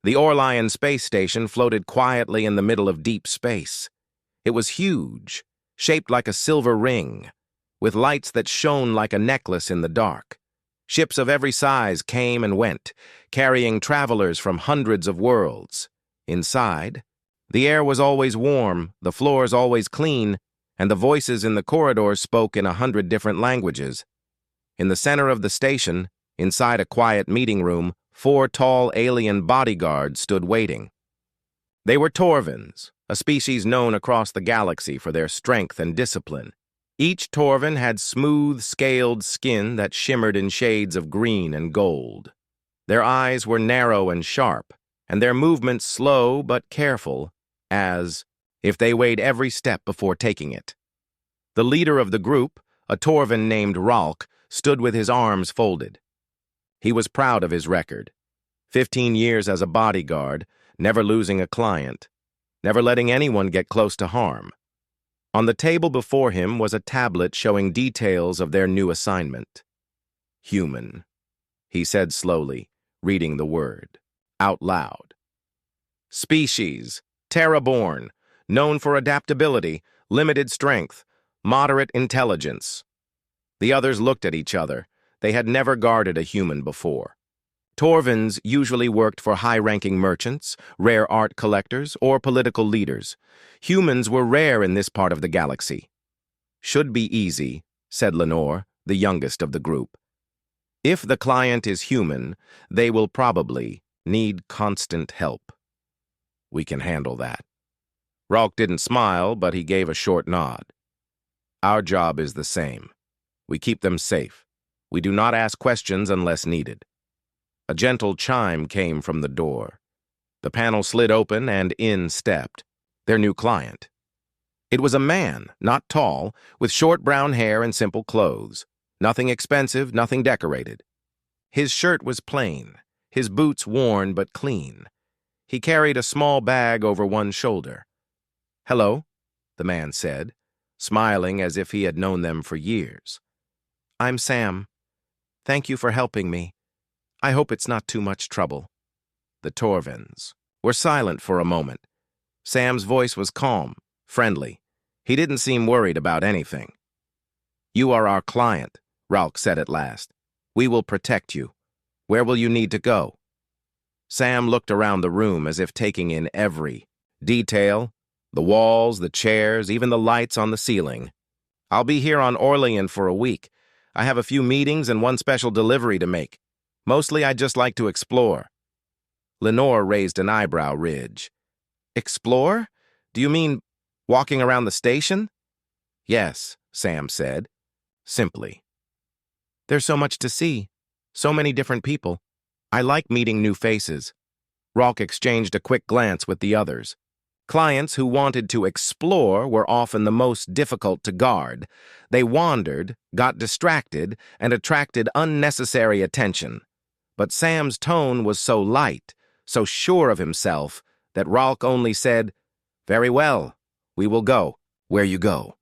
The Orlion space station floated quietly in the middle of deep space. It was huge, shaped like a silver ring, with lights that shone like a necklace in the dark. Ships of every size came and went, carrying travelers from hundreds of worlds. Inside, the air was always warm, the floors always clean, and the voices in the corridors spoke in 100 different languages. In the center of the station, inside a quiet meeting room, 4 tall alien bodyguards stood waiting. They were Torvins, a species known across the galaxy for their strength and discipline. Each Torvin had smooth, scaled skin that shimmered in shades of green and gold. Their eyes were narrow and sharp, and their movements slow but careful, as if they weighed every step before taking it. The leader of the group, a Torvin named Ralk, stood with his arms folded. He was proud of his record. 15 years as a bodyguard, never losing a client, never letting anyone get close to harm. On the table before him was a tablet showing details of their new assignment. Human, he said slowly, reading the word, out loud. Species, Terraborn, known for adaptability, limited strength, moderate intelligence. The others looked at each other. They had never guarded a human before. Torvins usually worked for high-ranking merchants, rare art collectors, or political leaders. Humans were rare in this part of the galaxy. Should be easy, said Lenore, the youngest of the group. If the client is human, they will probably need constant help. We can handle that. Ralk didn't smile, but he gave a short nod. Our job is the same. We keep them safe. We do not ask questions unless needed. A gentle chime came from the door. The panel slid open and in stepped their new client. It was a man, not tall, with short brown hair and simple clothes. Nothing expensive, nothing decorated. His shirt was plain, his boots worn but clean. He carried a small bag over one shoulder. "Hello," the man said, smiling as if he had known them for years. "I'm Sam. Thank you for helping me. I hope it's not too much trouble." The Torvins were silent for a moment. Sam's voice was calm, friendly. He didn't seem worried about anything. "You are our client," Ralk said at last. "We will protect you. Where will you need to go?" Sam looked around the room as if taking in every detail, the walls, the chairs, even the lights on the ceiling. "I'll be here on Orlion for a week. I have a few meetings and one special delivery to make. Mostly I'd just like to explore." Lenore raised an eyebrow ridge. "Explore? Do you mean walking around the station?" "Yes," Sam said, simply. "There's so much to see, so many different people. I like meeting new faces." Ralk exchanged a quick glance with the others. Clients who wanted to explore were often the most difficult to guard. They wandered, got distracted, and attracted unnecessary attention. But Sam's tone was so light, so sure of himself, that Ralk only said, "Very well, we will go where you go."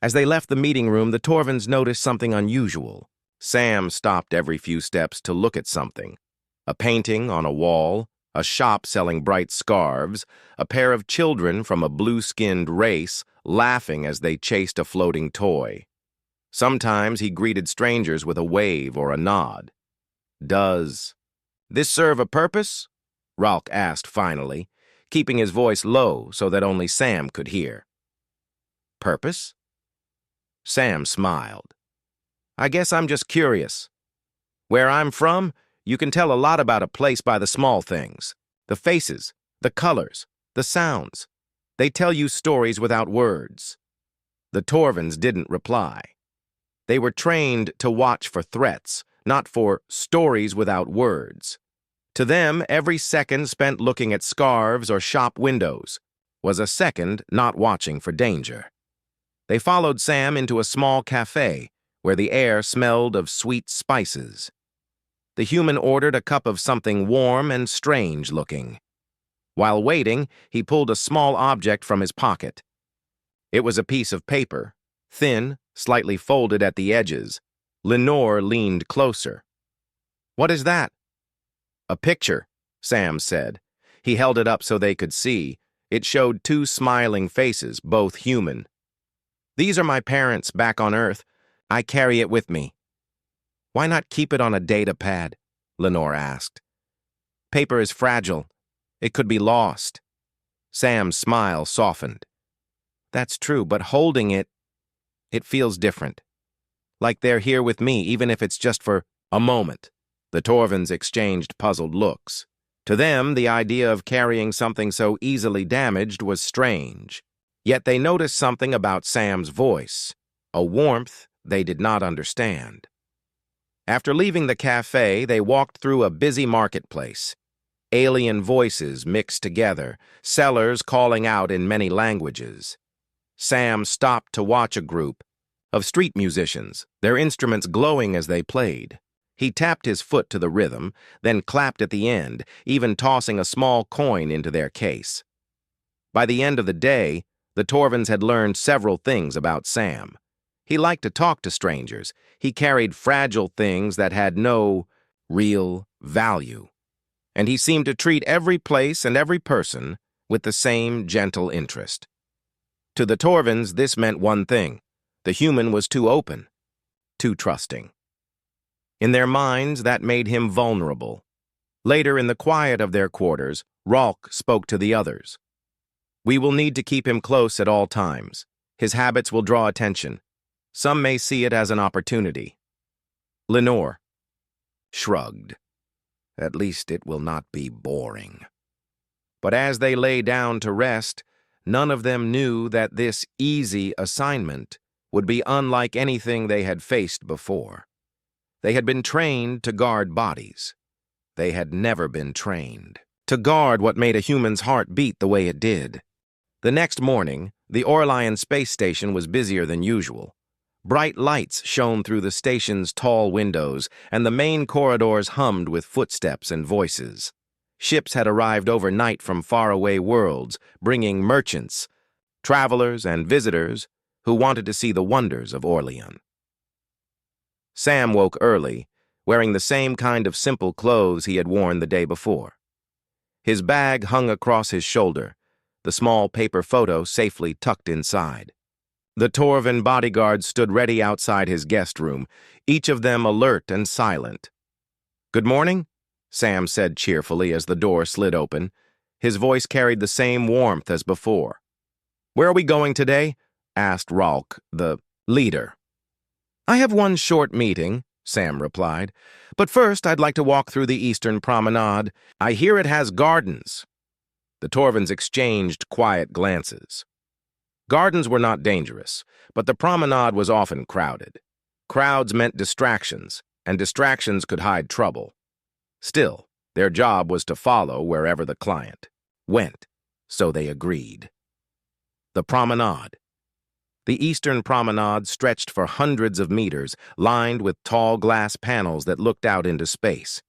As they left the meeting room, the Torvins noticed something unusual. Sam stopped every few steps to look at something. A painting on a wall, a shop selling bright scarves, a pair of children from a blue-skinned race laughing as they chased a floating toy. Sometimes he greeted strangers with a wave or a nod. "Does this serve a purpose?" Ralk asked finally, keeping his voice low so that only Sam could hear. "Purpose?" Sam smiled. "I guess I'm just curious. Where I'm from, you can tell a lot about a place by the small things. The faces, the colors, the sounds. They tell you stories without words." The Torvins didn't reply. They were trained to watch for threats, not for stories without words. To them, every second spent looking at scarves or shop windows was a second not watching for danger. They followed Sam into a small cafe where the air smelled of sweet spices. The human ordered a cup of something warm and strange-looking. While waiting, he pulled a small object from his pocket. It was a piece of paper, thin, slightly folded at the edges. Lenore leaned closer. "What is that?" "A picture," Sam said. He held it up so they could see. It showed two smiling faces, both human. These are my parents back on Earth. I carry it with me. Why not keep it on a data pad? Lenore asked. Paper is fragile. It could be lost. Sam's smile softened. That's true, but holding it feels different. Like they're here with me, even if it's just for a moment. The Torvins exchanged puzzled looks. To them, the idea of carrying something so easily damaged was strange. Yet they noticed something about Sam's voice, a warmth they did not understand. After leaving the cafe, they walked through a busy marketplace. Alien voices mixed together, sellers calling out in many languages. Sam stopped to watch a group of street musicians, their instruments glowing as they played. He tapped his foot to the rhythm, then clapped at the end, even tossing a small coin into their case. By the end of the day, the Torvins had learned several things about Sam. He liked to talk to strangers. He carried fragile things that had no real value. And he seemed to treat every place and every person with the same gentle interest. To the Torvins, this meant one thing. The human was too open, too trusting. In their minds, that made him vulnerable. Later, in the quiet of their quarters, Rolk spoke to the others. We will need to keep him close at all times. His habits will draw attention. Some may see it as an opportunity. Lenore shrugged. At least it will not be boring. But as they lay down to rest, none of them knew that this easy assignment would be unlike anything they had faced before. They had been trained to guard bodies. They had never been trained to guard what made a human's heart beat the way it did. The next morning, the Orlion space station was busier than usual. Bright lights shone through the station's tall windows, and the main corridors hummed with footsteps and voices. Ships had arrived overnight from faraway worlds, bringing merchants, travelers, and visitors who wanted to see the wonders of Orlion. Sam woke early, wearing the same kind of simple clothes he had worn the day before. His bag hung across his shoulder, the small paper photo safely tucked inside. The Torvin bodyguards stood ready outside his guest room, each of them alert and silent. Good morning, Sam said cheerfully as the door slid open. His voice carried the same warmth as before. Where are we going today? Asked Rolk, the leader. I have one short meeting, Sam replied. But first I'd like to walk through the Eastern Promenade. I hear it has gardens. The Torvins exchanged quiet glances. Gardens were not dangerous, but the promenade was often crowded. Crowds meant distractions, and distractions could hide trouble. Still, their job was to follow wherever the client went, so they agreed. The promenade. The Eastern Promenade stretched for hundreds of meters, lined with tall glass panels that looked out into space.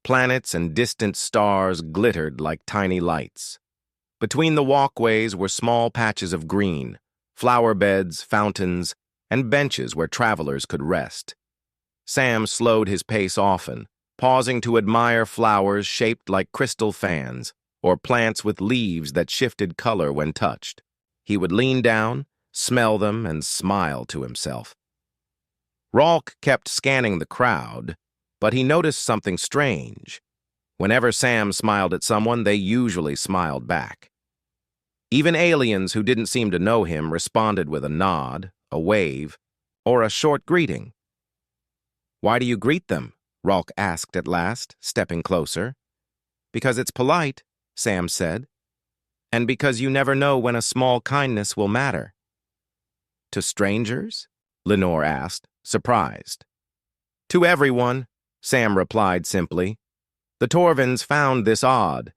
Planets and distant stars glittered like tiny lights. Between the walkways were small patches of green, flower beds, fountains, and benches where travelers could rest. Sam slowed his pace often, pausing to admire flowers shaped like crystal fans or plants with leaves that shifted color when touched. He would lean down, smell them, and smile to himself. Rolk kept scanning the crowd, but he noticed something strange. Whenever Sam smiled at someone, they usually smiled back. Even aliens who didn't seem to know him responded with a nod, a wave, or a short greeting. Why do you greet them? Rolk asked at last, stepping closer. Because it's polite, Sam said. And because you never know when a small kindness will matter. To strangers? Lenore asked, surprised. To everyone, Sam replied simply. The Torvins found this odd.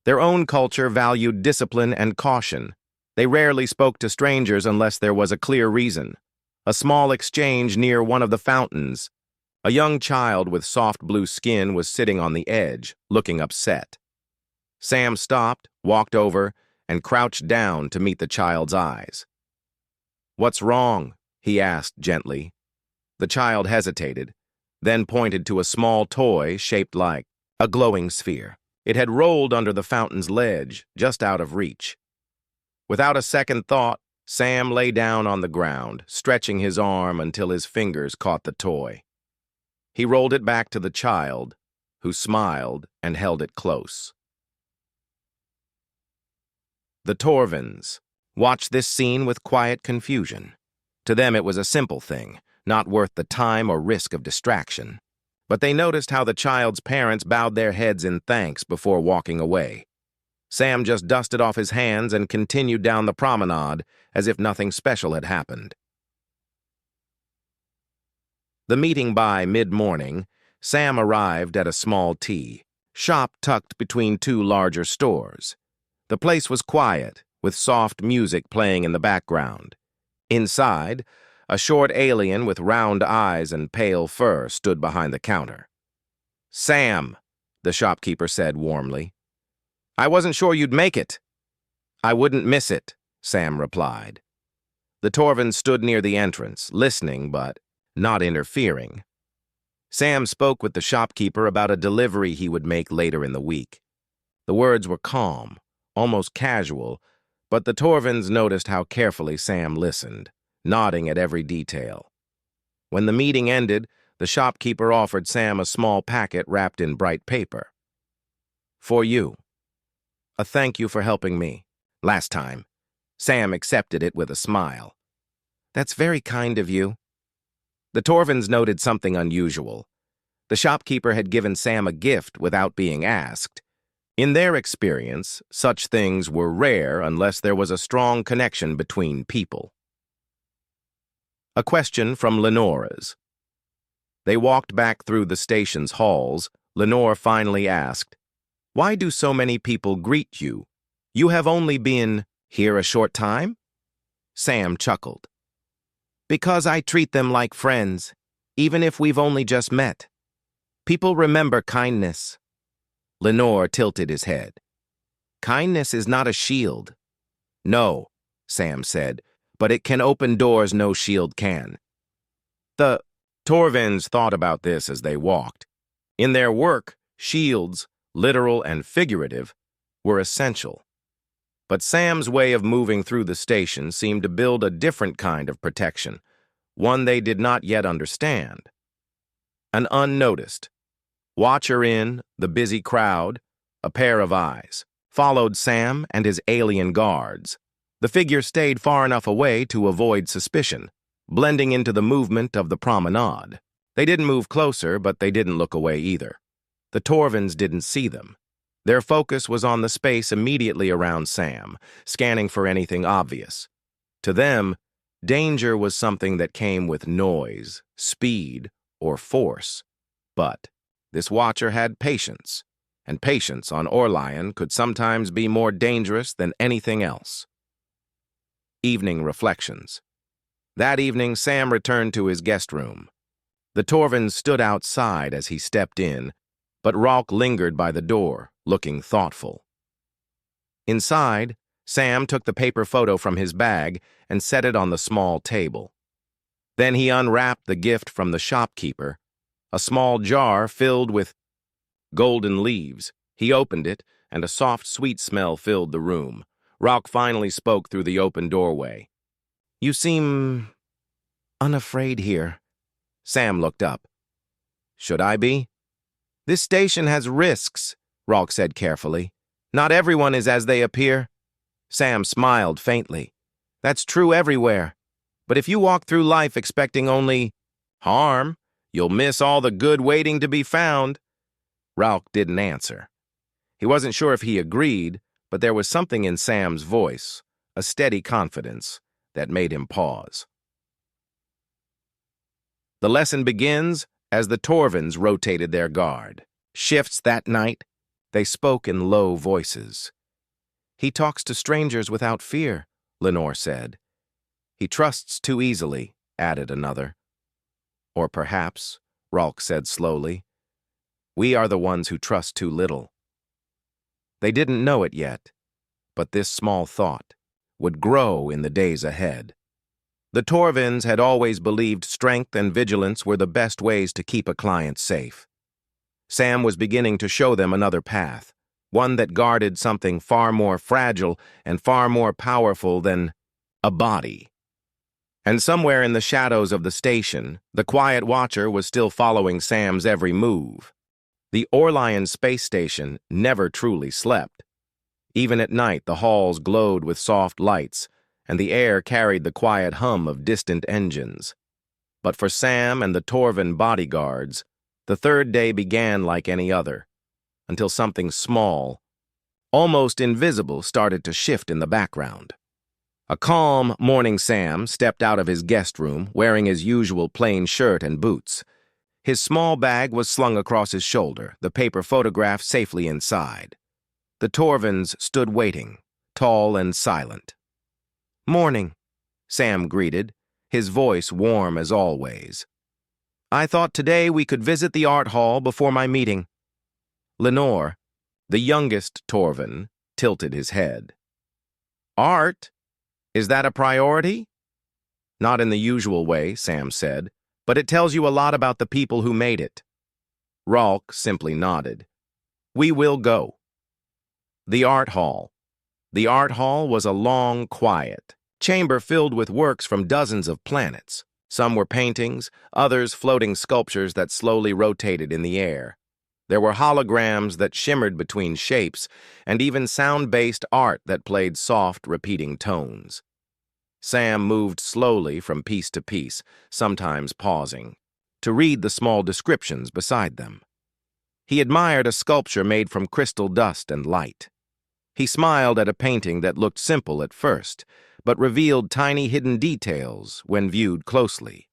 Their own culture valued discipline and caution. They rarely spoke to strangers unless there was a clear reason. A small exchange near one of the fountains. A young child with soft blue skin was sitting on the edge, looking upset. Sam stopped, walked over, and crouched down to meet the child's eyes. What's wrong? He asked gently. The child hesitated, then pointed to a small toy shaped like a glowing sphere. It had rolled under the fountain's ledge, just out of reach. Without a second thought, Sam lay down on the ground, stretching his arm until his fingers caught the toy. He rolled it back to the child, who smiled and held it close. The Torvins watched this scene with quiet confusion. To them it was a simple thing, not worth the time or risk of distraction. But they noticed how the child's parents bowed their heads in thanks before walking away. Sam just dusted off his hands and continued down the promenade as if nothing special had happened. The meeting by mid-morning, Sam arrived at a small tea shop tucked between two larger stores. The place was quiet, with soft music playing in the background. Inside, a short alien with round eyes and pale fur stood behind the counter. "Sam," the shopkeeper said warmly. "I wasn't sure you'd make it." "I wouldn't miss it," Sam replied. The Torvins stood near the entrance, listening but not interfering. Sam spoke with the shopkeeper about a delivery he would make later in the week. The words were calm, almost casual, but the Torvins noticed how carefully Sam listened, nodding at every detail. When the meeting ended, the shopkeeper offered Sam a small packet wrapped in bright paper. "For you. A thank you for helping me last time." Sam accepted it with a smile. "That's very kind of you." The Torvins noted something unusual. The shopkeeper had given Sam a gift without being asked. In their experience, such things were rare unless there was a strong connection between people. A question from Lenora's. They walked back through the station's halls. Lenore finally asked, "Why do so many people greet you? You have only been here a short time?" Sam chuckled. "Because I treat them like friends, even if we've only just met. People remember kindness." Lenore tilted his head. "Kindness is not a shield." "No," Sam said, "but it can open doors no shield can." The Torvins thought about this as they walked. In their work, shields, literal and figurative, were essential. But Sam's way of moving through the station seemed to build a different kind of protection, one they did not yet understand. An unnoticed watcher in the busy crowd, a pair of eyes, followed Sam and his alien guards. The figure stayed far enough away to avoid suspicion, blending into the movement of the promenade. They didn't move closer, but they didn't look away either. The Torvins didn't see them. Their focus was on the space immediately around Sam, scanning for anything obvious. To them, danger was something that came with noise, speed, or force. But this watcher had patience, and patience on Orlion could sometimes be more dangerous than anything else. Evening reflections. That evening, Sam returned to his guest room. The Torvins stood outside as he stepped in, but Ralk lingered by the door, looking thoughtful. Inside, Sam took the paper photo from his bag and set it on the small table. Then he unwrapped the gift from the shopkeeper, a small jar filled with golden leaves. He opened it, and a soft, sweet smell filled the room. Ralk finally spoke through the open doorway. "You seem unafraid here." Sam looked up. "Should I be?" "This station has risks," Ralk said carefully. "Not everyone is as they appear." Sam smiled faintly. "That's true everywhere. But if you walk through life expecting only harm, you'll miss all the good waiting to be found." Ralk didn't answer. He wasn't sure if he agreed, but there was something in Sam's voice, a steady confidence, that made him pause. The lesson begins as the Torvins rotated their guard. Shifts that night, they spoke in low voices. "He talks to strangers without fear," Lenore said. "He trusts too easily," added another. "Or perhaps," Ralk said slowly, "we are the ones who trust too little." They didn't know it yet, but this small thought would grow in the days ahead. The Torvins had always believed strength and vigilance were the best ways to keep a client safe. Sam was beginning to show them another path, one that guarded something far more fragile and far more powerful than a body. And somewhere in the shadows of the station, the quiet watcher was still following Sam's every move. The Orlion space station never truly slept. Even at night, the halls glowed with soft lights, and the air carried the quiet hum of distant engines. But for Sam and the Torvin bodyguards, the third day began like any other, until something small, almost invisible, started to shift in the background. A calm morning Sam stepped out of his guest room wearing his usual plain shirt and boots. His small bag was slung across his shoulder, the paper photograph safely inside. The Torvins stood waiting, tall and silent. "Morning," Sam greeted, his voice warm as always. "I thought today we could visit the art hall before my meeting." Lenore, the youngest Torvin, tilted his head. "Art? Is that a priority?" "Not in the usual way," Sam said, "but it tells you a lot about the people who made it." Ralk simply nodded. "We will go." The art hall. The art hall was a long, quiet chamber filled with works from dozens of planets. Some were paintings, others floating sculptures that slowly rotated in the air. There were holograms that shimmered between shapes, and even sound-based art that played soft, repeating tones. Sam moved slowly from piece to piece, sometimes pausing, to read the small descriptions beside them. He admired a sculpture made from crystal dust and light. He smiled at a painting that looked simple at first, but revealed tiny hidden details when viewed closely.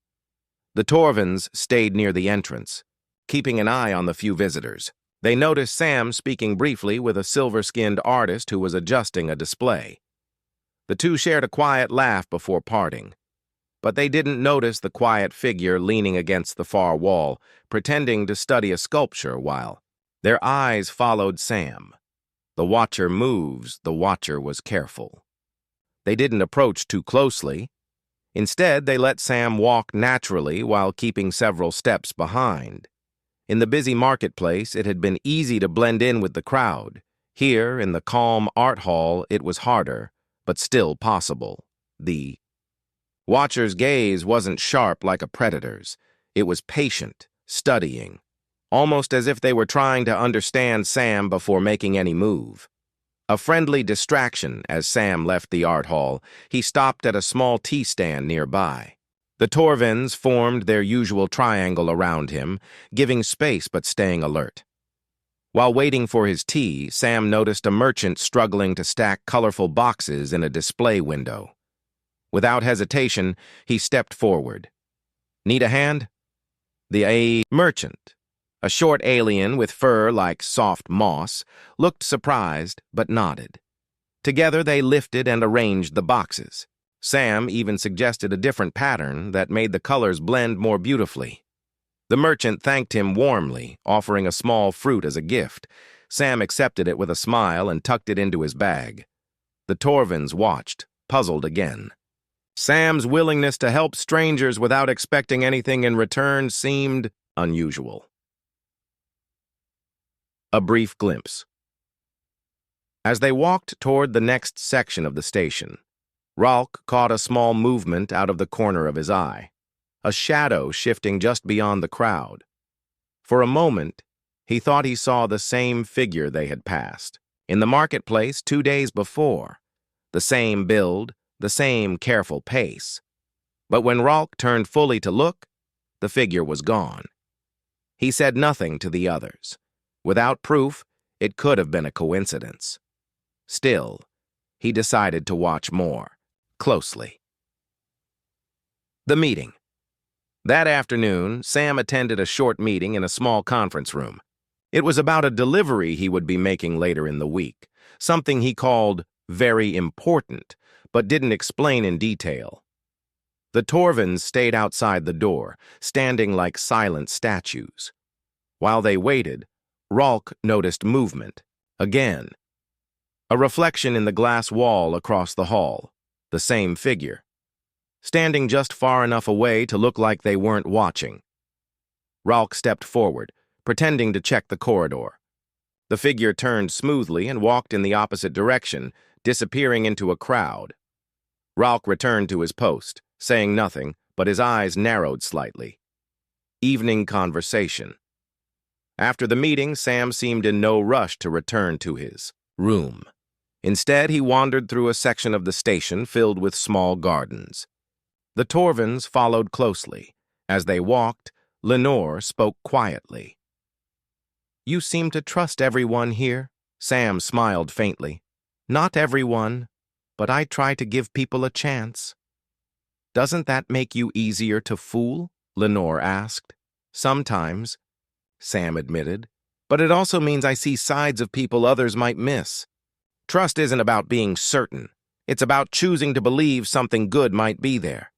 The Torvins stayed near the entrance, keeping an eye on the few visitors. They noticed Sam speaking briefly with a silver-skinned artist who was adjusting a display. The two shared a quiet laugh before parting, but they didn't notice the quiet figure leaning against the far wall, pretending to study a sculpture while their eyes followed Sam. The watcher moves, the watcher was careful. They didn't approach too closely. Instead, they let Sam walk naturally while keeping several steps behind. In the busy marketplace, it had been easy to blend in with the crowd. Here, in the calm art hall, it was harder, but still possible. The watcher's gaze wasn't sharp like a predator's. It was patient, studying, almost as if they were trying to understand Sam before making any move. A friendly distraction as Sam left the art hall, he stopped at a small tea stand nearby. The Torvins formed their usual triangle around him, giving space but staying alert. While waiting for his tea, Sam noticed a merchant struggling to stack colorful boxes in a display window. Without hesitation, he stepped forward. "Need a hand?" The merchant, a short alien with fur like soft moss, looked surprised but nodded. Together they lifted and arranged the boxes. Sam even suggested a different pattern that made the colors blend more beautifully. The merchant thanked him warmly, offering a small fruit as a gift. Sam accepted it with a smile and tucked it into his bag. The Torvins watched, puzzled again. Sam's willingness to help strangers without expecting anything in return seemed unusual. A brief glimpse. As they walked toward the next section of the station, Ralk caught a small movement out of the corner of his eye, a shadow shifting just beyond the crowd. For a moment, he thought he saw the same figure they had passed, in the marketplace 2 days before, the same build, the same careful pace. But when Ralk turned fully to look, the figure was gone. He said nothing to the others. Without proof, it could have been a coincidence. Still, he decided to watch more closely. The meeting. That afternoon, Sam attended a short meeting in a small conference room. It was about a delivery he would be making later in the week, something he called very important, but didn't explain in detail. The Torvins stayed outside the door, standing like silent statues. While they waited, Ralk noticed movement. Again. A reflection in the glass wall across the hall. The same figure. Standing just far enough away to look like they weren't watching. Ralk stepped forward, pretending to check the corridor. The figure turned smoothly and walked in the opposite direction, disappearing into a crowd. Ralk returned to his post, saying nothing, but his eyes narrowed slightly. Evening conversation. After the meeting, Sam seemed in no rush to return to his room. Instead, he wandered through a section of the station filled with small gardens. The Torvins followed closely. As they walked, Lenore spoke quietly. "You seem to trust everyone here." Sam smiled faintly. "Not everyone, but I try to give people a chance." "Doesn't that make you easier to fool?" Lenore asked. "Sometimes," Sam admitted, "but it also means I see sides of people others might miss. Trust isn't about being certain. It's about choosing to believe something good might be there."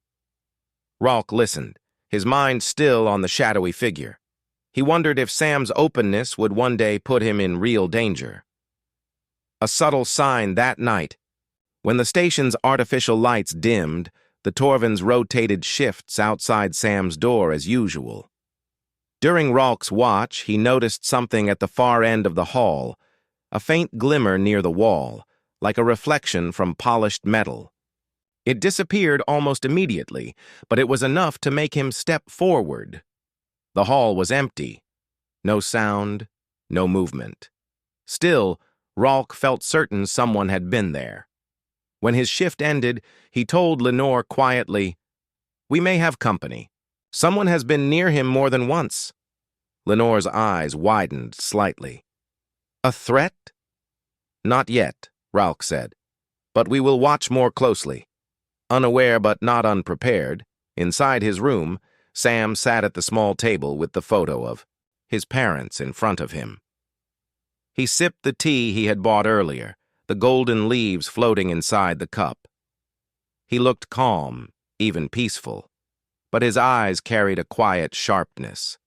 Ralk listened, his mind still on the shadowy figure. He wondered if Sam's openness would one day put him in real danger. A subtle sign that night. When the station's artificial lights dimmed, the Torvins rotated shifts outside Sam's door as usual. During Ralk's watch, he noticed something at the far end of the hall, a faint glimmer near the wall, like a reflection from polished metal. It disappeared almost immediately, but it was enough to make him step forward. The hall was empty. No sound, no movement. Still, Ralk felt certain someone had been there. When his shift ended, he told Lenore quietly, "We may have company. Someone has been near him more than once." Lenore's eyes widened slightly. "A threat?" "Not yet," Ralk said, "but we will watch more closely." Unaware but not unprepared, inside his room, Sam sat at the small table with the photo of his parents in front of him. He sipped the tea he had bought earlier, the golden leaves floating inside the cup. He looked calm, even peaceful, but his eyes carried a quiet sharpness.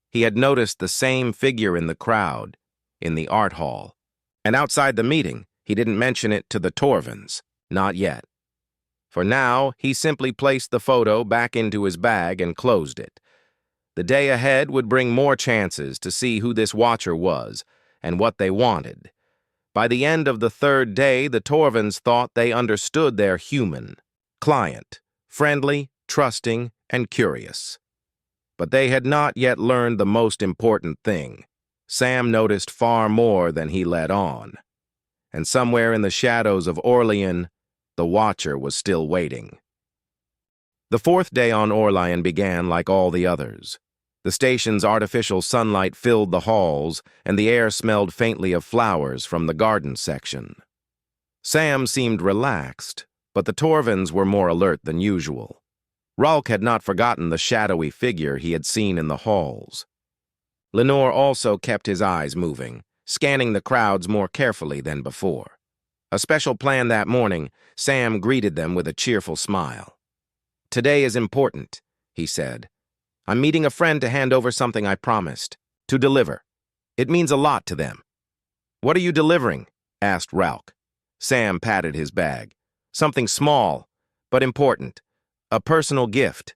He had noticed the same figure in the crowd, in the art hall. And outside the meeting, he didn't mention it to the Torvins, not yet. For now, he simply placed the photo back into his bag and closed it. The day ahead would bring more chances to see who this watcher was and what they wanted. By the end of the third day, the Torvins thought they understood their human client, friendly, trusting, and curious. But they had not yet learned the most important thing. Sam noticed far more than he let on. And somewhere in the shadows of Orlean, the Watcher was still waiting. The fourth day on Orlean began like all the others. The station's artificial sunlight filled the halls, and the air smelled faintly of flowers from the garden section. Sam seemed relaxed, but the Torvins were more alert than usual. Ralk had not forgotten the shadowy figure he had seen in the halls. Lenore also kept his eyes moving, scanning the crowds more carefully than before. A special plan that morning, Sam greeted them with a cheerful smile. "Today is important," he said. "I'm meeting a friend to hand over something I promised, to deliver. It means a lot to them." "What are you delivering?" asked Ralk. Sam patted his bag. "Something small, but important. A personal gift."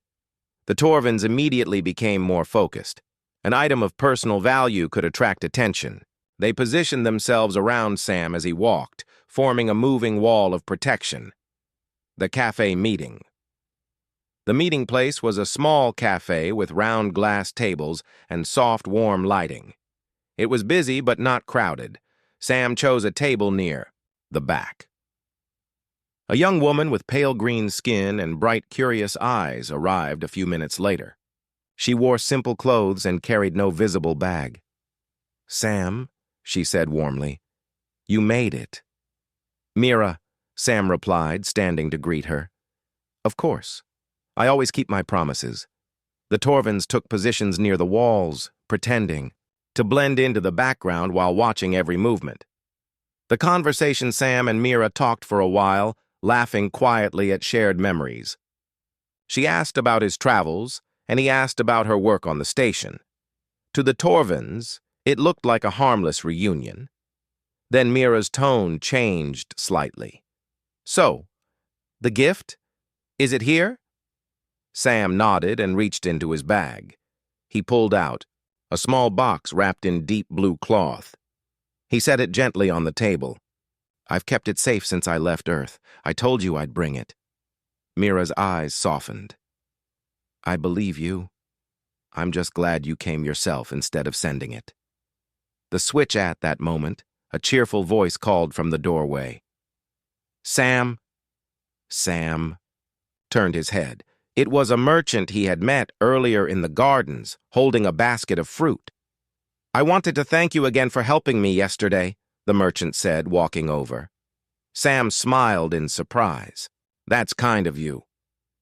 The Torvins immediately became more focused. An item of personal value could attract attention. They positioned themselves around Sam as he walked, forming a moving wall of protection. The cafe meeting. The meeting place was a small cafe with round glass tables and soft, warm lighting. It was busy but not crowded. Sam chose a table near the back. A young woman with pale green skin and bright, curious eyes arrived a few minutes later. She wore simple clothes and carried no visible bag. "Sam," she said warmly, "you made it." "Mira," Sam replied, standing to greet her. "Of course. I always keep my promises." The Torvins took positions near the walls, pretending to blend into the background while watching every movement. The conversation Sam and Mira talked for a while, laughing quietly at shared memories. She asked about his travels, and he asked about her work on the station. To the Torvins, it looked like a harmless reunion. Then Mira's tone changed slightly. "So, the gift? Is it here?" Sam nodded and reached into his bag. He pulled out a small box wrapped in deep blue cloth. He set it gently on the table. I've kept it safe since I left Earth. I told you I'd bring it. Mira's eyes softened. I believe you. I'm just glad you came yourself instead of sending it. The switch at that moment, a cheerful voice called from the doorway. Sam. Sam turned his head. It was a merchant he had met earlier in the gardens, holding a basket of fruit. I wanted to thank you again for helping me yesterday, the merchant said, walking over. Sam smiled in surprise. That's kind of you.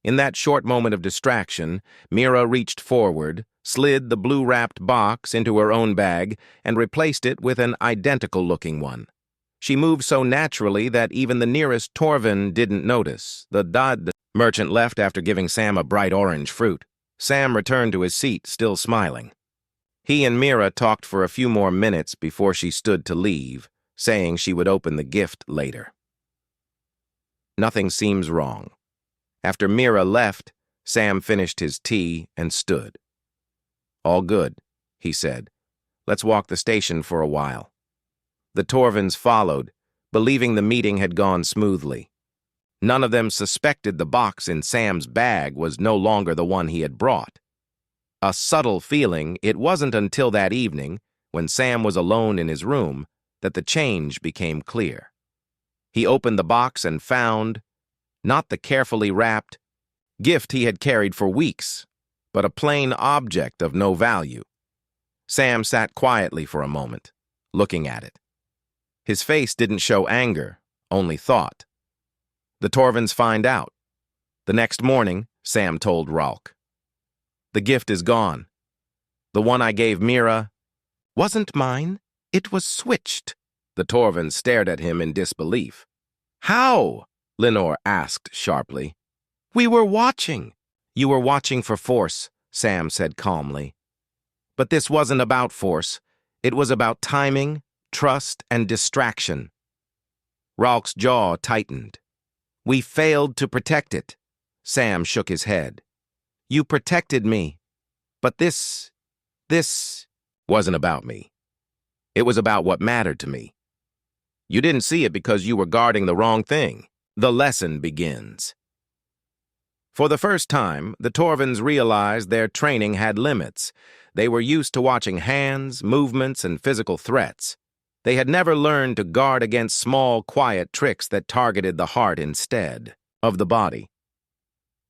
In that short moment of distraction, Mira reached forward, slid the blue-wrapped box into her own bag, and replaced it with an identical-looking one. She moved so naturally that even the nearest Torvin didn't notice. The merchant left after giving Sam a bright orange fruit. Sam returned to his seat, still smiling. He and Mira talked for a few more minutes before she stood to leave, saying she would open the gift later. Nothing seems wrong. After Mira left, Sam finished his tea and stood. All good, he said. Let's walk the station for a while. The Torvins followed, believing the meeting had gone smoothly. None of them suspected the box in Sam's bag was no longer the one he had brought. A subtle feeling, it wasn't until that evening, when Sam was alone in his room, that the change became clear. He opened the box and found, not the carefully wrapped gift he had carried for weeks, but a plain object of no value. Sam sat quietly for a moment, looking at it. His face didn't show anger, only thought. The Torvins find out. The next morning, Sam told Ralk. The gift is gone. The one I gave Mira wasn't mine. It was switched. The Torvins stared at him in disbelief. How? Lenore asked sharply. We were watching. You were watching for force, Sam said calmly. But this wasn't about force. It was about timing, trust, and distraction. Ralk's jaw tightened. We failed to protect it. Sam shook his head. You protected me. But this wasn't about me. It was about what mattered to me. You didn't see it because you were guarding the wrong thing. The lesson begins. For the first time, the Torvins realized their training had limits. They were used to watching hands, movements, and physical threats. They had never learned to guard against small, quiet tricks that targeted the heart instead of the body.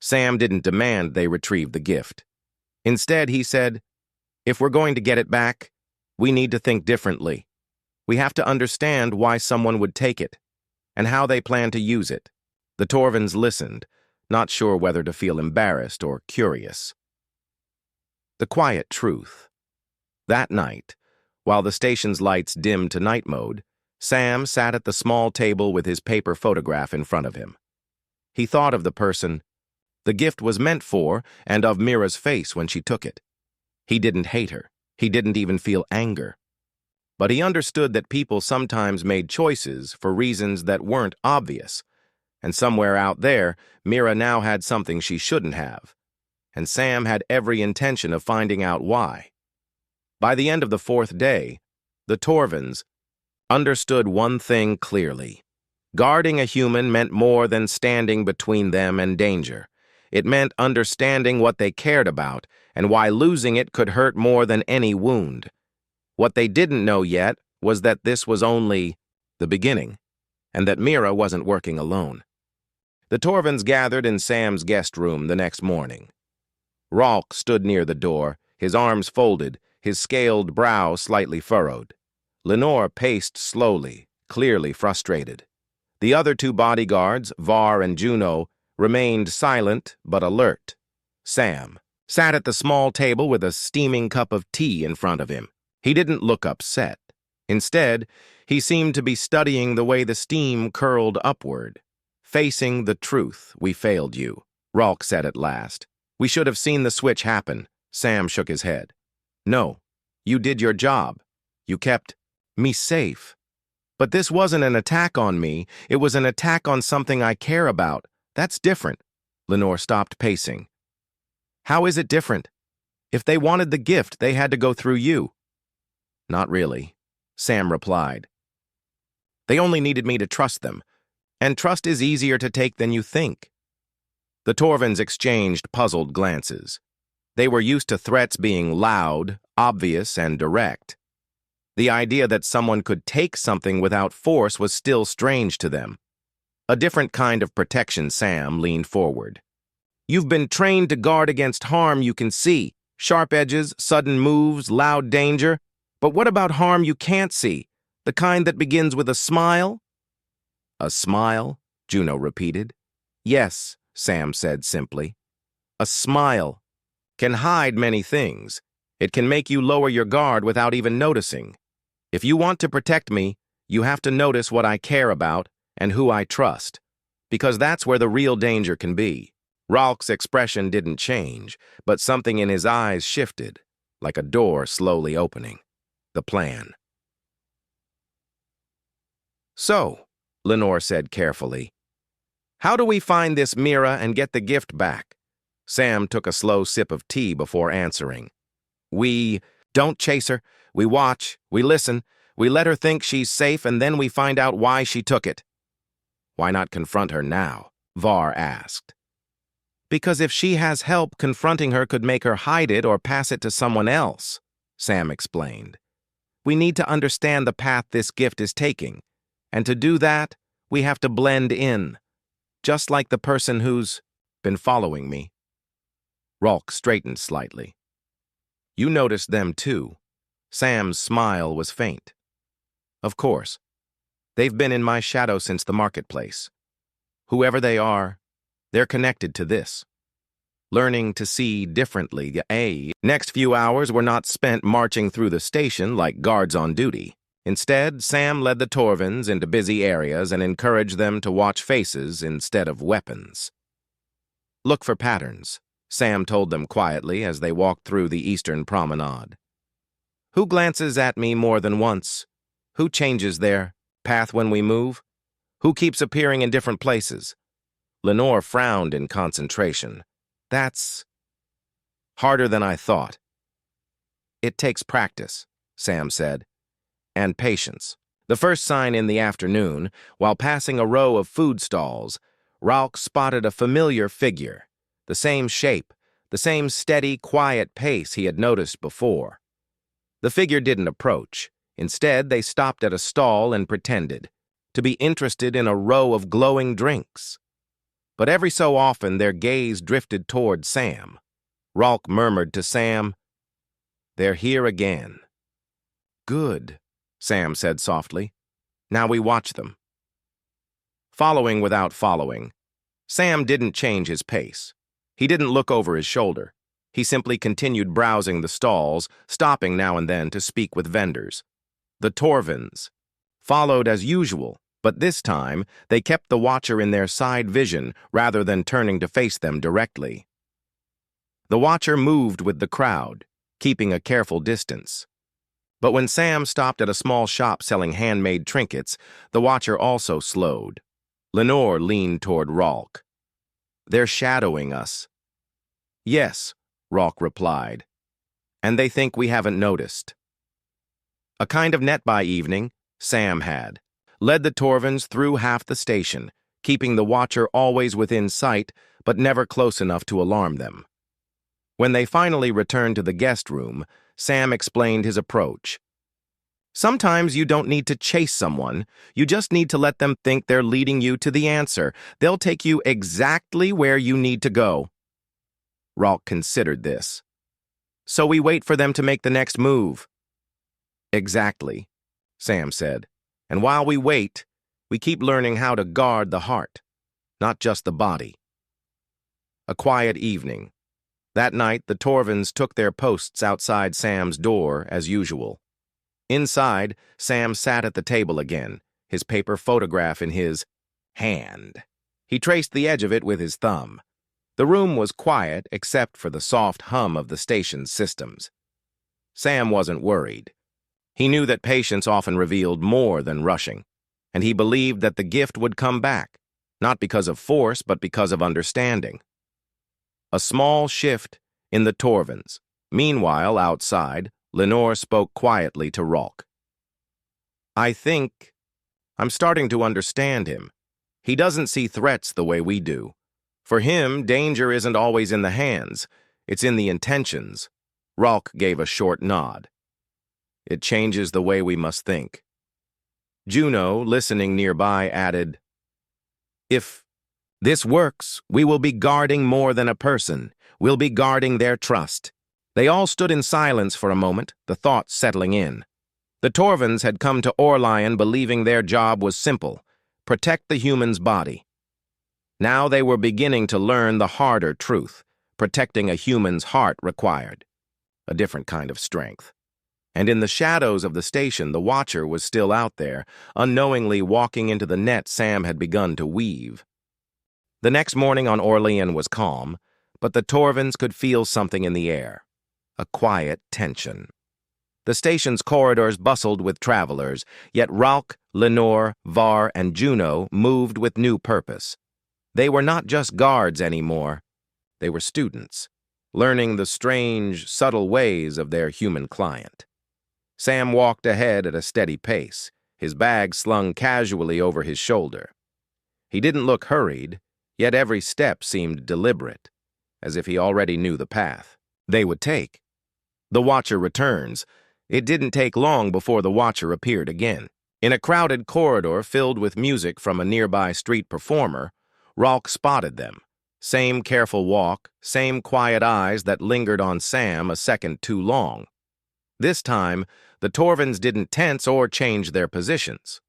Sam didn't demand they retrieve the gift. Instead, he said, if we're going to get it back, we need to think differently. We have to understand why someone would take it, and how they plan to use it. The Torvins listened, not sure whether to feel embarrassed or curious. The quiet truth. That night, while the station's lights dimmed to night mode, Sam sat at the small table with his paper photograph in front of him. He thought of the person the gift was meant for and of Mira's face when she took it. He didn't hate her. He didn't even feel anger. But he understood that people sometimes made choices for reasons that weren't obvious. And somewhere out there, Mira now had something she shouldn't have. And Sam had every intention of finding out why. By the end of the fourth day, the Torvins understood one thing clearly. Guarding a human meant more than standing between them and danger. It meant understanding what they cared about and why losing it could hurt more than any wound. What they didn't know yet was that this was only the beginning, and that Mira wasn't working alone. The Torvins gathered in Sam's guest room the next morning. Ralk stood near the door, his arms folded, his scaled brow slightly furrowed. Lenore paced slowly, clearly frustrated. The other two bodyguards, Var and Juno, remained silent but alert. Sam sat at the small table with a steaming cup of tea in front of him. He didn't look upset. Instead, he seemed to be studying the way the steam curled upward. Facing the truth, we failed you, Ralk said at last. We should have seen the switch happen. Sam shook his head. No, you did your job. You kept me safe. But this wasn't an attack on me. It was an attack on something I care about. That's different. Lenore stopped pacing. How is it different? If they wanted the gift, they had to go through you. Not really. Sam replied. They only needed me to trust them, and trust is easier to take than you think. The Torvins exchanged puzzled glances. They were used to threats being loud, obvious, and direct. The idea that someone could take something without force was still strange to them. A different kind of protection. Sam leaned forward. You've been trained to guard against harm you can see, sharp edges, sudden moves, loud danger. But what about harm you can't see, the kind that begins with a smile? A smile? Juno repeated. Yes, Sam said simply. A smile can hide many things. It can make you lower your guard without even noticing. If you want to protect me, you have to notice what I care about and who I trust, because that's where the real danger can be. Rolk's expression didn't change, but something in his eyes shifted, like a door slowly opening. The plan. So, Lenore said carefully, how do we find this Mira and get the gift back? Sam took a slow sip of tea before answering. We don't chase her. We watch. We listen. We let her think she's safe, and then we find out why she took it. Why not confront her now? Var asked. Because if she has help, confronting her could make her hide it or pass it to someone else, Sam explained. We need to understand the path this gift is taking, and to do that, we have to blend in, just like the person who's been following me. Rolk straightened slightly. You noticed them too. Sam's smile was faint. Of course. They've been in my shadow since the marketplace. Whoever they are, they're connected to this. Learning to see differently. Next few hours were not spent marching through the station like guards on duty. Instead, Sam led the Torvins into busy areas and encouraged them to watch faces instead of weapons. Look for patterns, Sam told them quietly as they walked through the eastern promenade. Who glances at me more than once? Who changes their path when we move? Who keeps appearing in different places? Lenore frowned in concentration. That's harder than I thought. It takes practice, Sam said, and patience. The first sign in the afternoon, while passing a row of food stalls, Ralk spotted a familiar figure, the same shape, the same steady, quiet pace he had noticed before. The figure didn't approach. Instead, they stopped at a stall and pretended to be interested in a row of glowing drinks. But every so often, their gaze drifted toward Sam. Ralk murmured to Sam, "They're here again." "Good," Sam said softly. "Now we watch them." Following without following, Sam didn't change his pace. He didn't look over his shoulder. He simply continued browsing the stalls, stopping now and then to speak with vendors. The Torvins followed as usual, but this time they kept the watcher in their side vision rather than turning to face them directly. The watcher moved with the crowd, keeping a careful distance. But when Sam stopped at a small shop selling handmade trinkets, the watcher also slowed. Lenore leaned toward Ralk. "They're shadowing us." "Yes," Ralk replied. "And they think we haven't noticed." A kind of net-by evening, Sam had led the Torvins through half the station, keeping the watcher always within sight, but never close enough to alarm them. When they finally returned to the guest room, Sam explained his approach. Sometimes you don't need to chase someone, you just need to let them think they're leading you to the answer. They'll take you exactly where you need to go. Ralk considered this. So we wait for them to make the next move. Exactly, Sam said. And while we wait, we keep learning how to guard the heart, not just the body. A quiet evening. That night, the Torvins took their posts outside Sam's door as usual. Inside, Sam sat at the table again, his paper photograph in his hand. He traced the edge of it with his thumb. The room was quiet except for the soft hum of the station's systems. Sam wasn't worried. He knew that patience often revealed more than rushing, and he believed that the gift would come back, not because of force, but because of understanding. A small shift in the Torvins. Meanwhile, outside, Lenore spoke quietly to Ralk. I think I'm starting to understand him. He doesn't see threats the way we do. For him, danger isn't always in the hands. It's in the intentions. Ralk gave a short nod. It changes the way we must think. Juno, listening nearby, added, If this works, we will be guarding more than a person. We'll be guarding their trust. They all stood in silence for a moment, the thoughts settling in. The Torvins had come to Orlion believing their job was simple: protect the human's body. Now they were beginning to learn the harder truth: protecting a human's heart required a different kind of strength. And in the shadows of the station, the Watcher was still out there, unknowingly walking into the net Sam had begun to weave. The next morning on Orlion was calm, but the Torvins could feel something in the air, a quiet tension. The station's corridors bustled with travelers, yet Ralk, Lenore, Var, and Juno moved with new purpose. They were not just guards anymore. They were students, learning the strange, subtle ways of their human client. Sam walked ahead at a steady pace, his bag slung casually over his shoulder. He didn't look hurried, yet every step seemed deliberate, as if he already knew the path they would take. The Watcher returns. It didn't take long before the Watcher appeared again. In a crowded corridor filled with music from a nearby street performer, Ralk spotted them. Same careful walk, same quiet eyes that lingered on Sam a second too long. This time, the Torvins didn't tense or change their positions.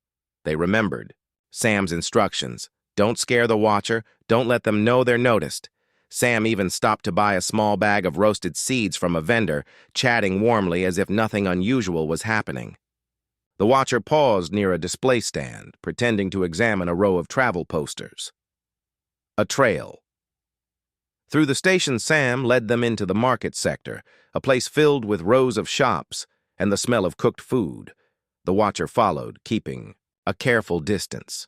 They remembered Sam's instructions. Don't scare the Watcher, don't let them know they're noticed. Sam even stopped to buy a small bag of roasted seeds from a vendor, chatting warmly as if nothing unusual was happening. The Watcher paused near a display stand, pretending to examine a row of travel posters. A trail. Through the station, Sam led them into the market sector, a place filled with rows of shops and the smell of cooked food. The Watcher followed, keeping a careful distance.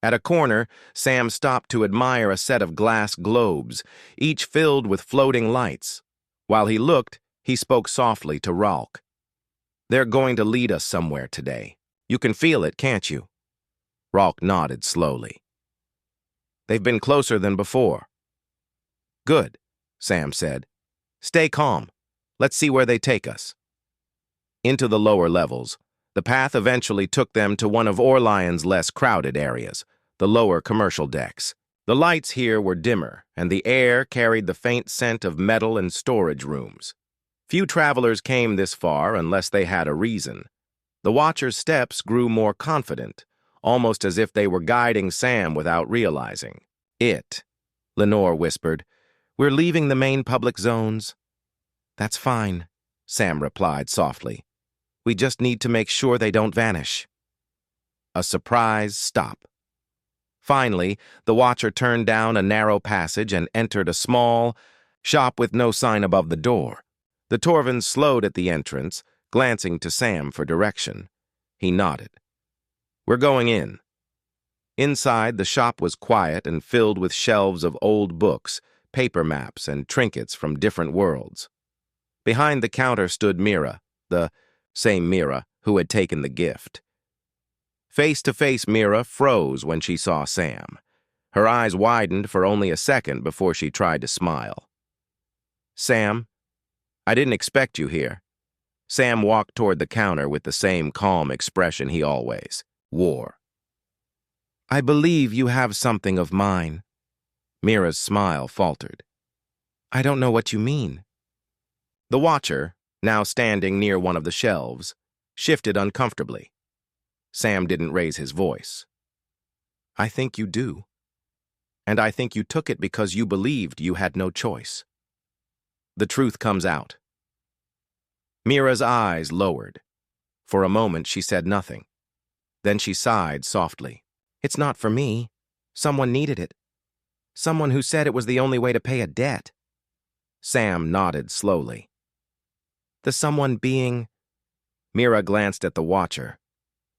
At a corner, Sam stopped to admire a set of glass globes, each filled with floating lights. While he looked, he spoke softly to Ralk. They're going to lead us somewhere today. You can feel it, can't you? Ralk nodded slowly. They've been closer than before. Good, Sam said. Stay calm. Let's see where they take us. Into the lower levels, the path eventually took them to one of Orlion's less crowded areas, the lower commercial decks. The lights here were dimmer, and the air carried the faint scent of metal and storage rooms. Few travelers came this far unless they had a reason. The Watcher's steps grew more confident, almost as if they were guiding Sam without realizing. Lenore whispered, We're leaving the main public zones. That's fine, Sam replied softly. We just need to make sure they don't vanish. A surprise stop. Finally, the Watcher turned down a narrow passage and entered a small shop with no sign above the door. The Torvins slowed at the entrance, glancing to Sam for direction. He nodded. We're going in. Inside, the shop was quiet and filled with shelves of old books, paper maps, and trinkets from different worlds. Behind the counter stood Mira, the same Mira who had taken the gift. Face-to-face Mira froze when she saw Sam. Her eyes widened for only a second before she tried to smile. Sam, I didn't expect you here. Sam walked toward the counter with the same calm expression he always wore. I believe you have something of mine. Mira's smile faltered. I don't know what you mean. The Watcher, now standing near one of the shelves, shifted uncomfortably. Sam didn't raise his voice. I think you do. And I think you took it because you believed you had no choice. The truth comes out. Mira's eyes lowered. For a moment, she said nothing. Then she sighed softly. It's not for me. Someone needed it. Someone who said it was the only way to pay a debt. Sam nodded slowly. The someone being... Mira glanced at the Watcher.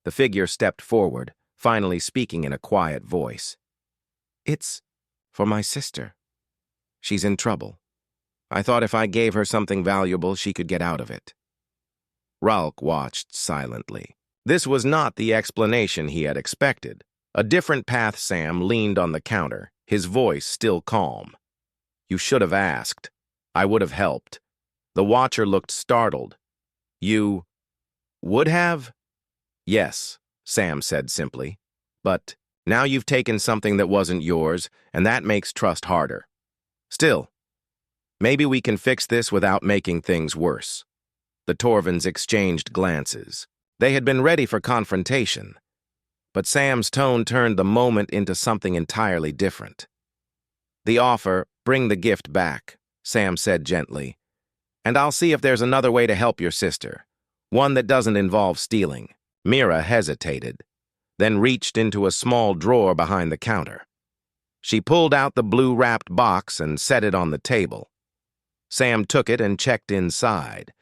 The figure stepped forward, finally speaking in a quiet voice. It's for my sister. She's in trouble. I thought if I gave her something valuable, she could get out of it. Ralk watched silently. This was not the explanation he had expected. A different path. Sam leaned on the counter, his voice still calm. You should have asked. I would have helped. The watcher looked startled. You would have? Yes, Sam said simply. But now you've taken something that wasn't yours, and that makes trust harder. Still, maybe we can fix this without making things worse. The Torvins exchanged glances. They had been ready for confrontation, but Sam's tone turned the moment into something entirely different. The offer, bring the gift back, Sam said gently, and I'll see if there's another way to help your sister, one that doesn't involve stealing. Mira hesitated, then reached into a small drawer behind the counter. She pulled out the blue-wrapped box and set it on the table. Sam took it and checked inside.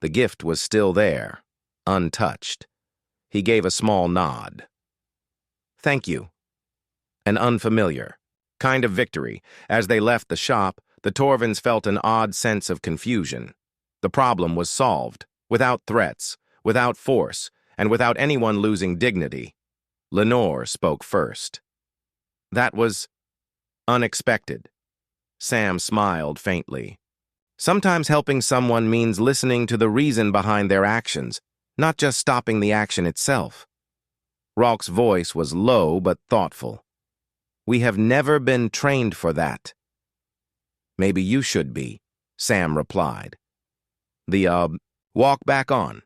The gift was still there, untouched. He gave a small nod. Thank you. An unfamiliar kind of victory. As they left the shop, the Torvins felt an odd sense of confusion. The problem was solved, without threats, without force, and without anyone losing dignity. Lenore spoke first. That was unexpected. Sam smiled faintly. Sometimes helping someone means listening to the reason behind their actions, not just stopping the action itself. Rolk's voice was low but thoughtful. We have never been trained for that. Maybe you should be, Sam replied. Walk back on.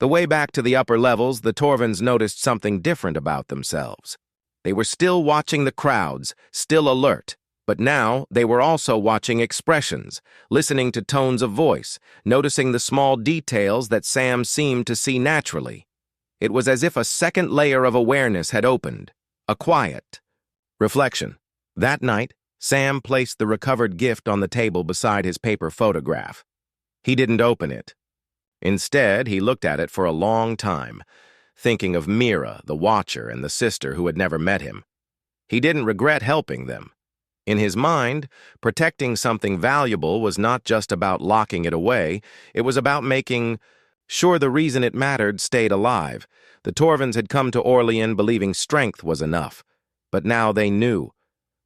The way back to the upper levels, the Torvins noticed something different about themselves. They were still watching the crowds, still alert, but now they were also watching expressions, listening to tones of voice, noticing the small details that Sam seemed to see naturally. It was as if a second layer of awareness had opened, a quiet reflection. That night, Sam placed the recovered gift on the table beside his paper photograph. He didn't open it. Instead, he looked at it for a long time, thinking of Mira, the Watcher, and the sister who had never met him. He didn't regret helping them. In his mind, protecting something valuable was not just about locking it away, it was about making sure the reason it mattered stayed alive. The Torvins had come to Orlean believing strength was enough, but now they knew.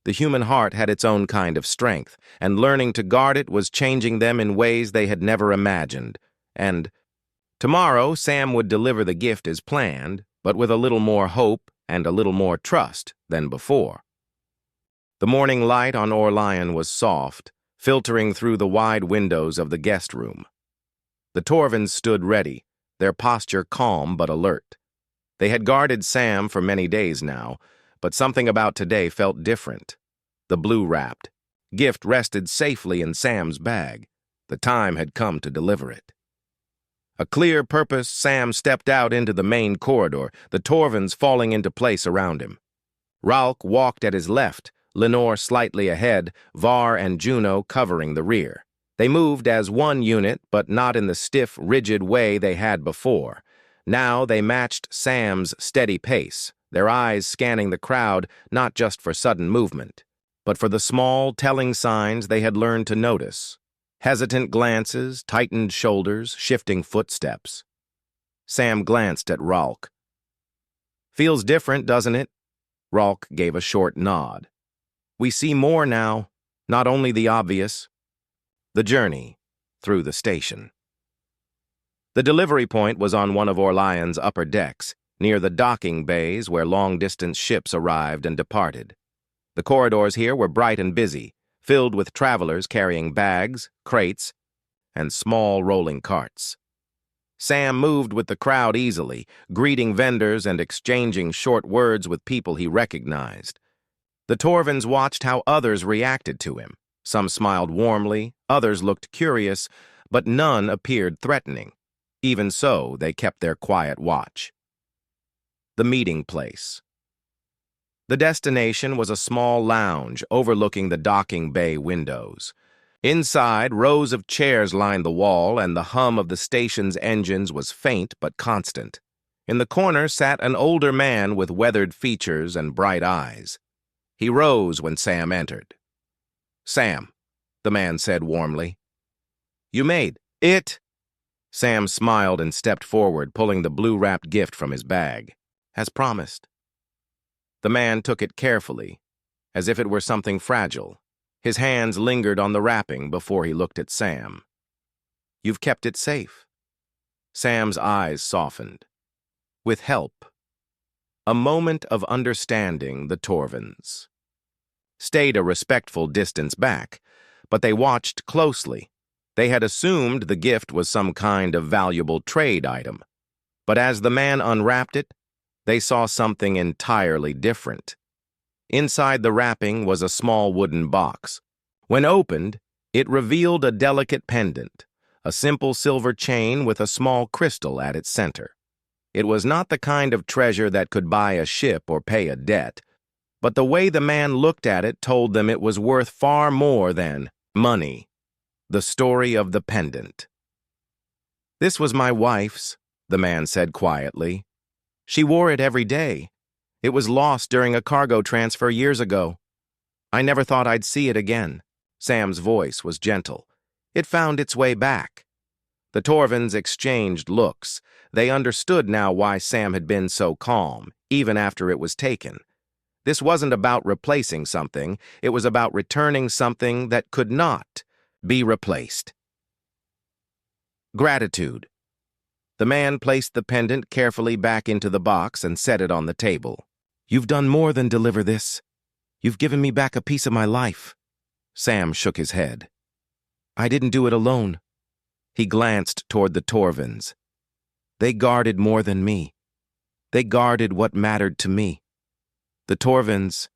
The human heart had its own kind of strength, and learning to guard it was changing them in ways they had never imagined. And tomorrow, Sam would deliver the gift as planned, but with a little more hope and a little more trust than before. The morning light on Orlean was soft, filtering through the wide windows of the guest room. The Torvins stood ready, their posture calm but alert. They had guarded Sam for many days now, but something about today felt different. The blue-wrapped gift rested safely in Sam's bag. The time had come to deliver it. A clear purpose, Sam stepped out into the main corridor, the Torvins falling into place around him. Ralk walked at his left, Lenore slightly ahead, Var and Juno covering the rear. They moved as one unit, but not in the stiff, rigid way they had before. Now they matched Sam's steady pace, their eyes scanning the crowd not just for sudden movement, but for the small, telling signs they had learned to notice. Hesitant glances, tightened shoulders, shifting footsteps. Sam glanced at Ralk. Feels different, doesn't it? Ralk gave a short nod. We see more now, not only the obvious. The journey through the station. The delivery point was on one of Orlean's upper decks, near the docking bays where long-distance ships arrived and departed. The corridors here were bright and busy, filled with travelers carrying bags, crates, and small rolling carts. Sam moved with the crowd easily, greeting vendors and exchanging short words with people he recognized. The Torvins watched how others reacted to him. Some smiled warmly, others looked curious, but none appeared threatening. Even so, they kept their quiet watch. The meeting place. The destination was a small lounge overlooking the docking bay windows. Inside, rows of chairs lined the wall, and the hum of the station's engines was faint but constant. In the corner sat an older man with weathered features and bright eyes. He rose when Sam entered. "Sam," the man said warmly. "You made it?" Sam smiled and stepped forward, pulling the blue-wrapped gift from his bag. As promised. The man took it carefully, as if it were something fragile. His hands lingered on the wrapping before he looked at Sam. You've kept it safe. Sam's eyes softened. With help. A moment of understanding the Torvins. Stayed a respectful distance back, but they watched closely. They had assumed the gift was some kind of valuable trade item. But as the man unwrapped it, they saw something entirely different. Inside the wrapping was a small wooden box. When opened, it revealed a delicate pendant, a simple silver chain with a small crystal at its center. It was not the kind of treasure that could buy a ship or pay a debt, but the way the man looked at it told them it was worth far more than money. The story of the pendant. This was my wife's, the man said quietly. She wore it every day. It was lost during a cargo transfer years ago. I never thought I'd see it again. Sam's voice was gentle. It found its way back. The Torvins exchanged looks. They understood now why Sam had been so calm, even after it was taken. This wasn't about replacing something. It was about returning something that could not be replaced. Gratitude. The man placed the pendant carefully back into the box and set it on the table. You've done more than deliver this. You've given me back a piece of my life. Sam shook his head. I didn't do it alone. He glanced toward the Torvins. They guarded more than me. They guarded what mattered to me. The Torvins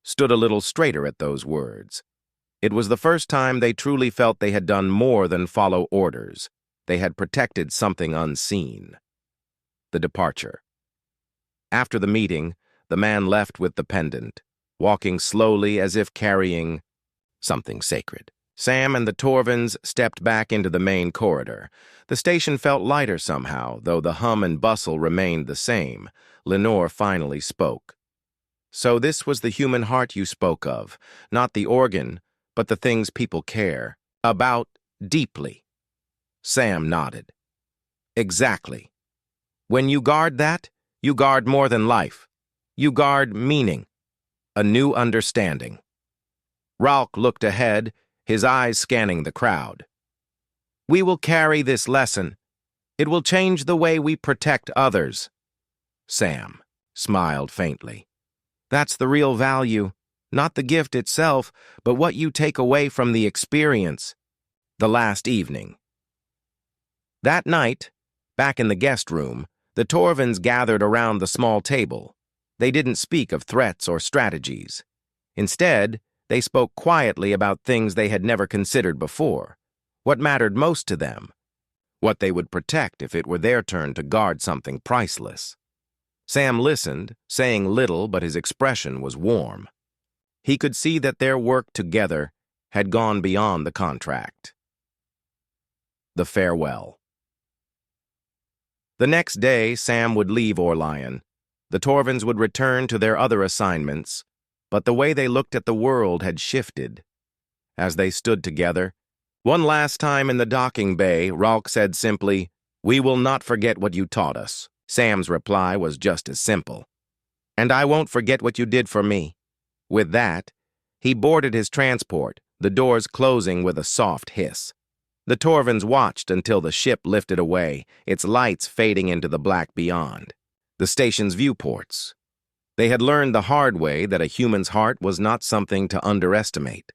stood a little straighter at those words. It was the first time they truly felt they had done more than follow orders. They had protected something unseen. The departure. After the meeting, the man left with the pendant, walking slowly as if carrying something sacred. Sam and the Torvins stepped back into the main corridor. The station felt lighter somehow, though the hum and bustle remained the same. Lenore finally spoke. So this was the human heart you spoke of, not the organ, but the things people care about deeply. Sam nodded. Exactly. When you guard that, you guard more than life. You guard meaning, a new understanding. Ralk looked ahead, his eyes scanning the crowd. We will carry this lesson. It will change the way we protect others. Sam smiled faintly. That's the real value. Not the gift itself, but what you take away from the experience. The last evening. That night, back in the guest room, the Torvins gathered around the small table. They didn't speak of threats or strategies. Instead, they spoke quietly about things they had never considered before. What mattered most to them. What they would protect if it were their turn to guard something priceless. Sam listened, saying little, but his expression was warm. He could see that their work together had gone beyond the contract. The farewell. The next day, Sam would leave Orlion. The Torvins would return to their other assignments, but the way they looked at the world had shifted. As they stood together, one last time in the docking bay, Ralk said simply, "We will not forget what you taught us." Sam's reply was just as simple. "And I won't forget what you did for me." With that, he boarded his transport, the doors closing with a soft hiss. The Torvins watched until the ship lifted away, its lights fading into the black beyond. The station's viewports. They had learned the hard way that a human's heart was not something to underestimate.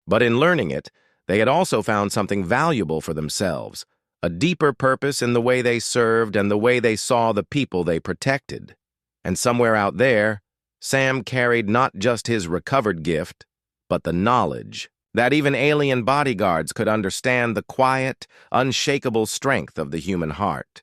But in learning it, they had also found something valuable for themselves, a deeper purpose in the way they served and the way they saw the people they protected. And somewhere out there, Sam carried not just his recovered gift, but the knowledge that even alien bodyguards could understand the quiet, unshakable strength of the human heart.